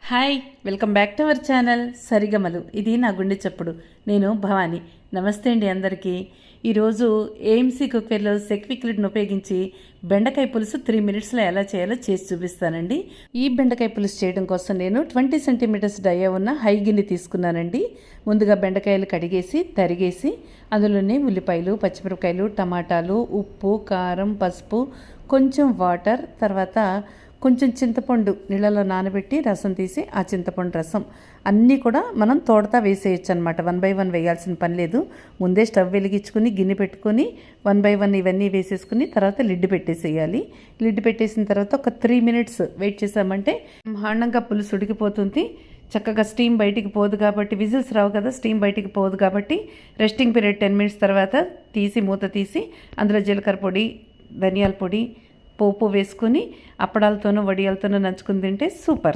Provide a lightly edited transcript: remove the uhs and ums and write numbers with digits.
Hi, welcome back to our channel Sarigamalu. ఇది నా గుండె చప్పుడు. నేను భవాని. నమస్తే అండి అందరికీ. ఈరోజు ఏఎంసీ కుక్కర్లో సెక్విక్ లిడ్ను ఉపయోగించి బెండకాయ పులుసు 3 మినిట్స్లో ఎలా చేయాలో చేసి చూపిస్తానండి. ఈ బెండకాయ పులుసు చేయడం కోసం నేను 20 సెంటీమీటర్స్ డయా ఉన్న హై గిన్నె తీసుకున్నానండి. ముందుగా బెండకాయలు కడిగేసి తరిగేసి అందులోనే ఉల్లిపాయలు, పచ్చిమిరపకాయలు, టమాటాలు, ఉప్పు, కారం, పసుపు, కొంచెం వాటర్, తర్వాత కొంచెం చింతపండు నీళ్ళలో నానబెట్టి రసం తీసి ఆ చింతపండు రసం అన్నీ కూడా మనం తోడతా వేసేయచ్చు అనమాట. 1 by 1 వేయాల్సిన పని లేదు. ముందే స్టవ్ వెలిగించుకుని గిన్నె పెట్టుకొని 1 by 1 ఇవన్నీ వేసేసుకుని తర్వాత లిడ్ పెట్టేసేయాలి. లిడ్ పెట్టేసిన తర్వాత ఒక 3 మినిట్స్ వెయిట్ చేసామంటే బ్రహ్మాండంగా పులుసు ఉడికిపోతుంది. చక్కగా స్టీమ్ బయటికి పోదు కాబట్టి, విజిల్స్ రావు కదా, స్టీమ్ బయటికి పోదు కాబట్టి రెస్టింగ్ పీరియడ్ 10 మినిట్స్ తర్వాత తీసి మూత తీసి అందులో జీలకర్ర పొడి, ధనియాల పొడి, పోపు వేసుకొని అప్పడాలతోనూ వడియాలతోనూ నంచుకుని తింటే సూపర్.